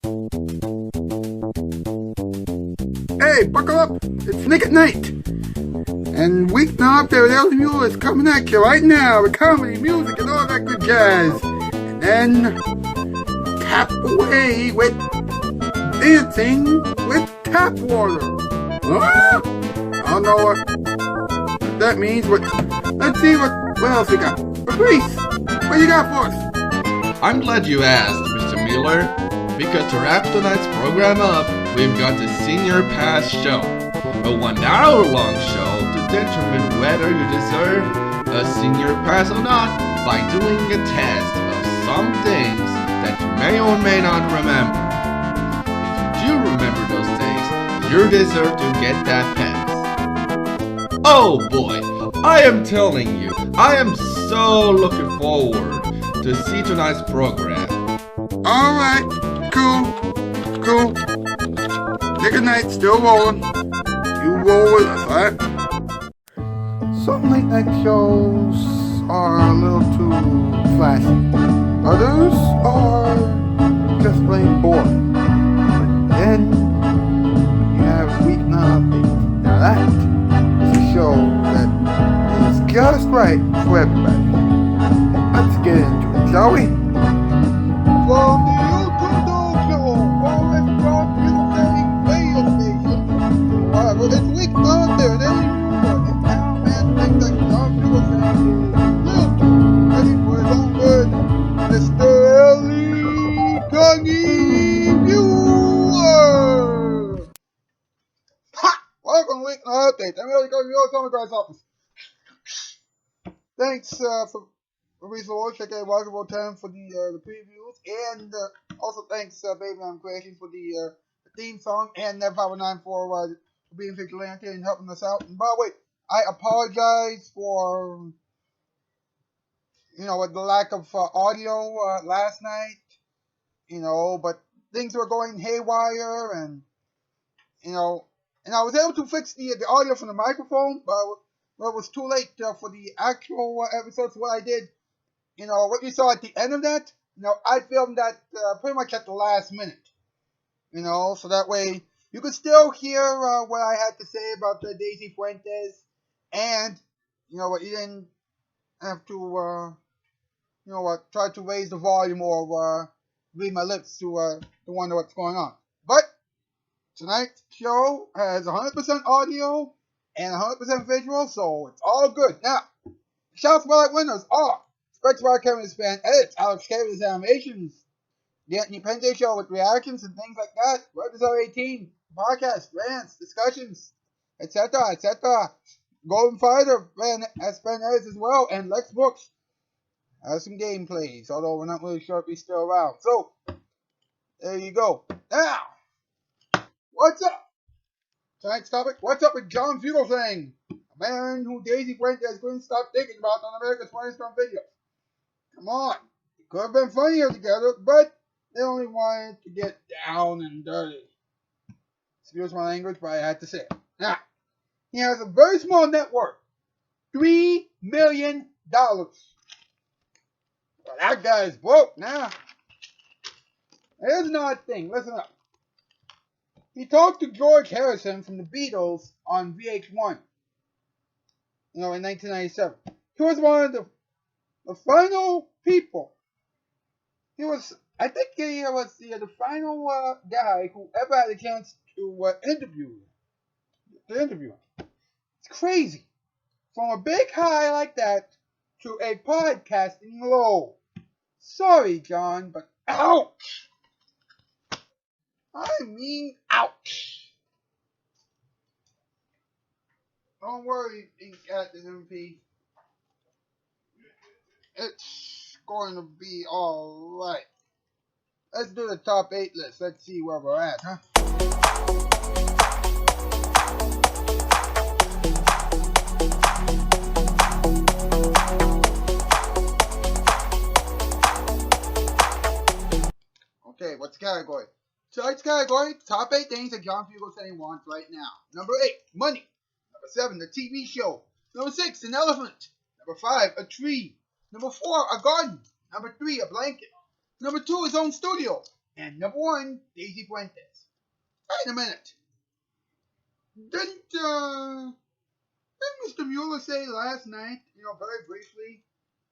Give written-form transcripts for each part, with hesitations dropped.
Hey, buckle up! It's Nick at Night! And Weeknight, Muller is coming at you right now with comedy, music, and all that good jazz. And then tap away with dancing with tap water. Huh? I don't know what that means, but let's see what else we got. But Reese, what you got for us? I'm glad you asked, Mr. Muller, because to wrap tonight's program up, we've got the Senior Pass Show, a 1 hour-long show to determine whether you deserve a Senior Pass or not by doing a test of some things that you may or may not remember. If you do remember those things, you deserve to get that pass. Oh boy, I am telling you, I am so looking forward to see tonight's program. Alright, cool. Nick at Night, still rolling. You roll with us, alright? Some late night shows are a little too flashy. Others are just plain boring. But then you have Weeknight Update. Now that is a show that is just right for everybody. Let's get into it, shall we? From the YouTube Dojo, from John Fugelsang radio station. Well, it's Weeknight there, there you go. And now, man, things like John Fugelsang is ready for his own good, Mr. Ellie Gunny Muller. Ha! Welcome to Weeknight Update. I'm Ellie Gunny Muller, Summer Guy's office. Thanks for Reese Lord, check out Walkable 10 for the previews, and also thanks Baby on Creation for the theme song, and Nev509 for being vigilante and helping us out. And by the way, I apologize for with the lack of audio last night, but things were going haywire, and and I was able to fix the audio from the microphone, but it was too late for the actual episode. So what I did, what you saw at the end of that, I filmed that pretty much at the last minute, so that way you could still hear what I had to say about Daisy Fuentes, and, what you didn't have to, try to raise the volume or read my lips to wonder what's going on. But tonight's show has 100% audio and 100% visual, so it's all good. Now, Shoutout Spotlight winners are Stretch Rock Kevin Span Edits, Alex Caven's Animations, The Anthony Pente Show with reactions and things like that, Register 18, podcasts, rants, discussions, etc., etc. Golden Fighter, Span Edits as well, and Lex Brooks has some gameplays, although we're not really sure if he's still around. So, there you go. Now, what's up? Tonight's topic, what's up with John Fugelsang, a man who Daisy Fuentes couldn't stop thinking about on America's Funniest Home Videos. Come on, it could have been funnier together, but they only wanted to get down and dirty. Excuse my language, but I had to say it. Now, he has a very small net worth, $3 million. Well, that guy is broke now. Here's an odd thing, listen up. He talked to George Harrison from the Beatles on VH1, in 1997. He was one of the final people. I think he was the final guy who ever had a chance to interview him. It's crazy. From a big high like that to a podcasting low. Sorry, John, but ouch! I mean, ouch! Don't worry, Captain MP. It's going to be alright. Let's do the top 8 list. Let's see where we're at, huh? Okay, what's the category? Tonight's category, top 8 things that John Fugelsang wants right now. Number 8, money. Number 7, the TV show. Number 6, an elephant. Number 5, a tree. Number 4, a garden. Number 3, a blanket. Number 2, his own studio. And number 1, Daisy Fuentes. Wait a minute. Didn't Mr. Muller say last night, very briefly,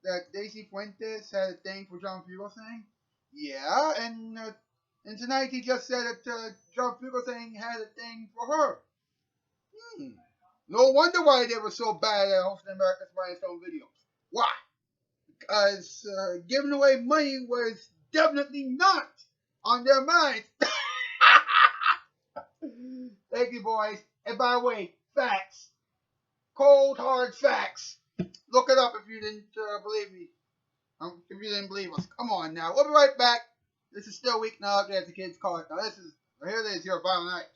that Daisy Fuentes had a thing for John Fugelsang? Yeah, and tonight he just said that John Fugelsang had a thing for her. No wonder why they were so bad at hosting America's Funniest Home Videos. Why? Because giving away money was definitely not on their minds. Thank you, boys. And by the way, facts. Cold, hard facts. Look it up if you didn't believe me. If you didn't believe us. Come on now. We'll be right back. This is still Weeknight, as the kids call it. Now, here it is, your final night.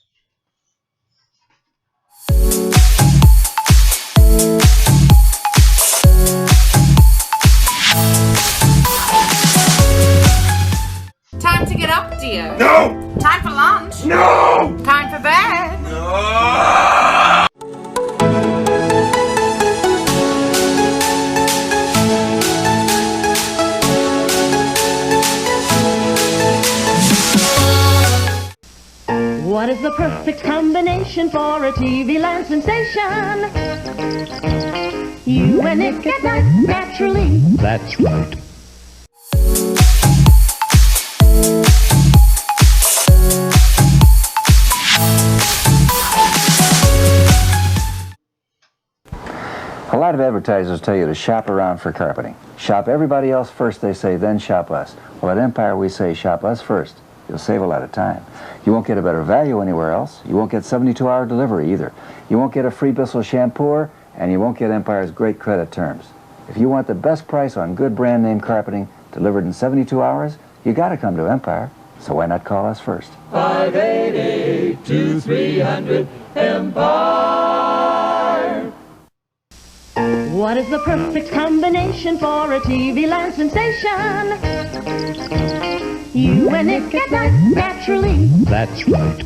Time to get up, dear. No! Time for lunch. No! Time for bed. No! What is the perfect combination for a TV land sensation? You and Nick at night, naturally. That's right. A lot of advertisers tell you to shop around for carpeting. Shop everybody else first, they say, then shop us. Well, at Empire, we say shop us first. You'll save a lot of time. You won't get a better value anywhere else. You won't get 72-hour delivery either. You won't get a free Bissell shampoo, and you won't get Empire's great credit terms. If you want the best price on good brand name carpeting delivered in 72 hours, you got to come to Empire. So why not call us first? 588-2300 Empire. What is the perfect combination for a TV land sensation? You and Nick at night, naturally. That's right.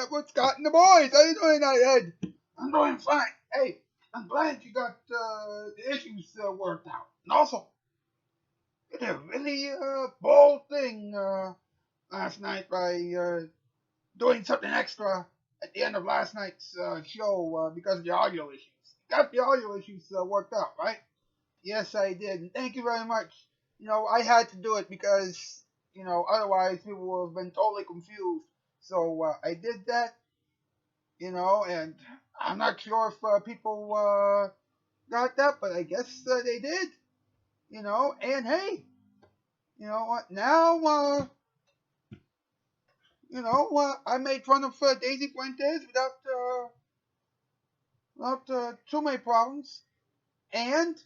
What's Scott and the boys? How you doing tonight, Ed? I'm doing fine. Hey, I'm glad you got the issues worked out. And also, you did a really bold thing last night by doing something extra at the end of last night's show because of the audio issues. Got the audio issues worked out, right? Yes, I did. And thank you very much. I had to do it because, otherwise people would have been totally confused. So I did that, and I'm not sure if people got that, but I guess they did, and hey, you know what, now, I made fun of Daisy Fuentes without too many problems, and,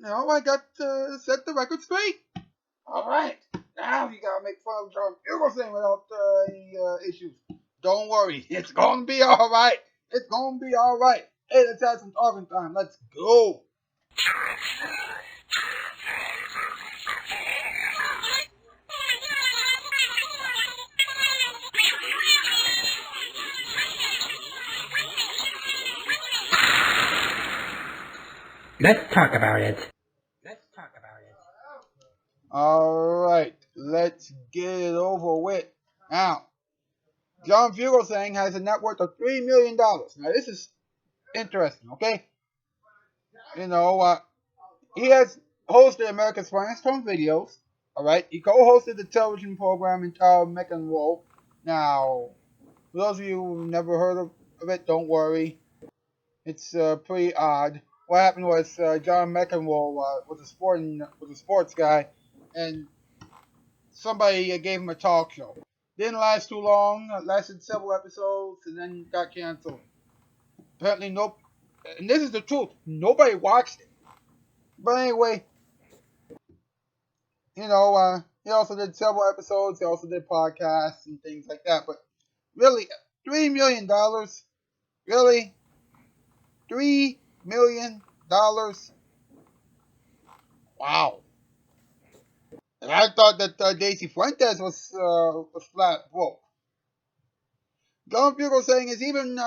I got set the record straight. All right. Now you gotta make fun of John Fugelsang without any issues. Don't worry, it's gonna be all right. It's gonna be all right. Hey, let's have some talking time. Let's go. Let's talk about it. All right, let's get it over with. Now, John Fugelsang has a net worth of $3 million. Now, this is interesting, okay? He has hosted America's Funniest Home Videos. All right, he co-hosted the television program entitled Mick and Wolf. Now, for those of you who've never heard of it, don't worry. It's pretty odd. what happened was John McEnroe was a sports guy, and somebody gave him a talk show. Didn't last too long. Lasted several episodes, and then got canceled. Apparently, nope. And this is the truth. Nobody watched it. But anyway, he also did several episodes. He also did podcasts and things like that. But really, $3 million. Really, $3 million. Wow. And I thought that Daisy Fuentes was flat broke. John Fugelsang is even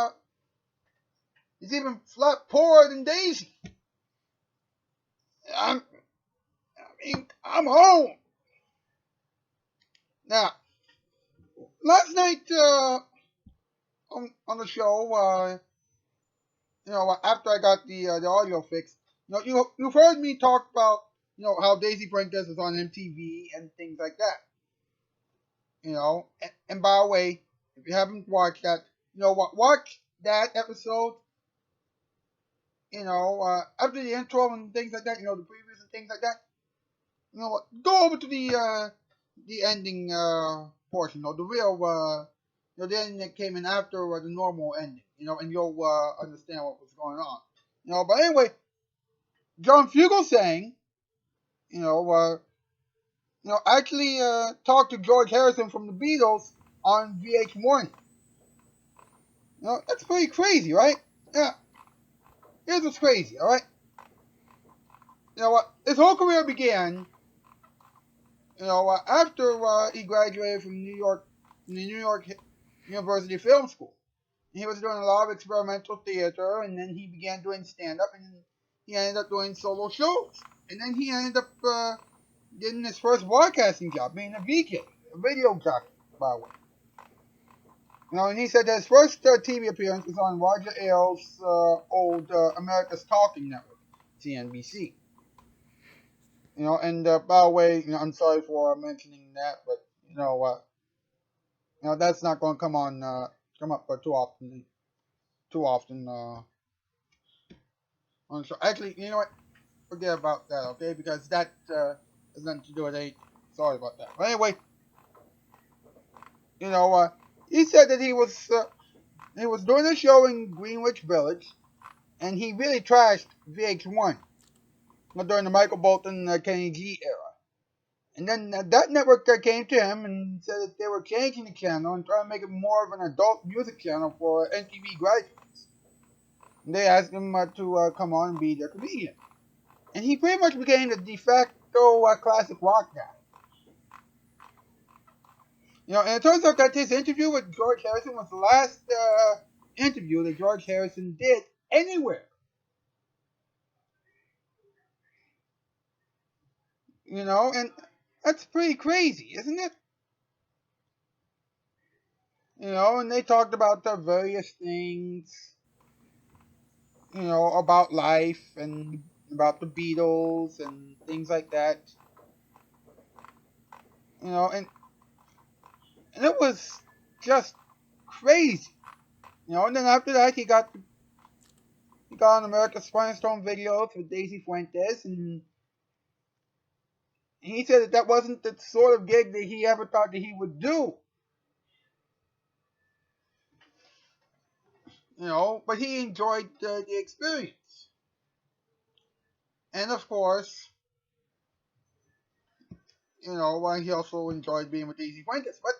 flat poorer than Daisy. I mean, I'm home. Now, last night on the show, after I got the audio fixed, you've heard me talk about how Daisy Fuentes was on MTV and things like that. And by the way, if you haven't watched that, watch that episode. After the intro and things like that, the previews and things like that. Go over to the ending portion, the real the ending that came in after the normal ending, and you'll understand what was going on. But anyway, John Fugelsang, actually talked to George Harrison from the Beatles on VH1. That's pretty crazy, right? Yeah. Here's what's crazy, all right? His whole career began, after he graduated from the New York University Film School. He was doing a lot of experimental theater, and then he began doing stand-up, and he ended up doing solo shows. And then he ended up getting his first broadcasting job, being a VJ, a radio jockey, by the way. And he said that his first TV appearance was on Roger Ailes' old America's Talking Network, CNBC. And by the way, I'm sorry for mentioning that, but that's not going to come up too often. On the show. Actually, you know what? Forget about that, okay? Because that has nothing to do with it. Sorry about that. But anyway, he said that he was doing a show in Greenwich Village, and he really trashed VH1 during the Michael Bolton Kenny G era. And then that network came to him and said that they were changing the channel and trying to make it more of an adult music channel for MTV graduates. And they asked him to come on and be their comedian. And he pretty much became the de facto classic rock guy. And it turns out that his interview with George Harrison was the last interview that George Harrison did anywhere. And that's pretty crazy, isn't it? And they talked about the various things, about life and about the Beatles and things like that. And it was just crazy. And then after that, he got on America's Funniest Home Videos with Daisy Fuentes, and he said that wasn't the sort of gig that he ever thought that he would do. But he enjoyed the experience. And of course, he also enjoyed being with Daisy Fuentes. But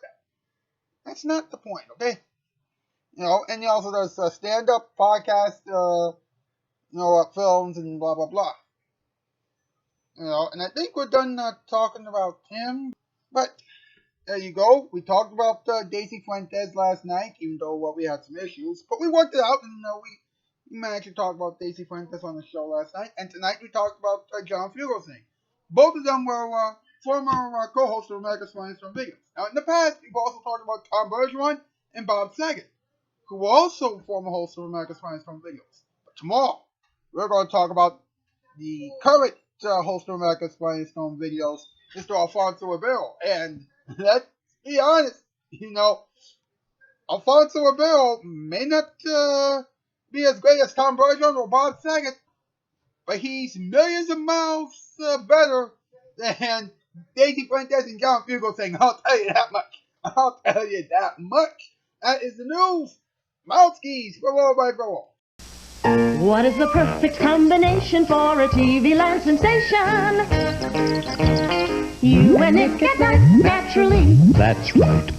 that's not the point, okay? And he also does stand-up, podcast, films, and blah, blah, blah. And I think we're done talking about him. But there you go. We talked about Daisy Fuentes last night, even though we had some issues. But we worked it out, and we managed to talk about Daisy Fuentes on the show last night. And tonight we talked about John Fugelsang. Both of them were former co-hosts of America's Funniest Home Videos. Now, in the past, we've also talked about Tom Bergeron and Bob Saget, who were also former hosts of America's Funniest Home Videos. But tomorrow, we're going to talk about the current host of America's Funniest Home Videos, Mr. Alfonso Ribeiro. And let's be honest, Alfonso Ribeiro may not be as great as Tom Bergeron or Bob Saget, but he's millions of miles better than Daisy Fuentes and John Fugelsang. I'll tell you that much. I'll tell you that much. That is the news. Mouthskis, roll by roll. What is the perfect combination for a TV land sensation? You and Nick at night, naturally. That's right.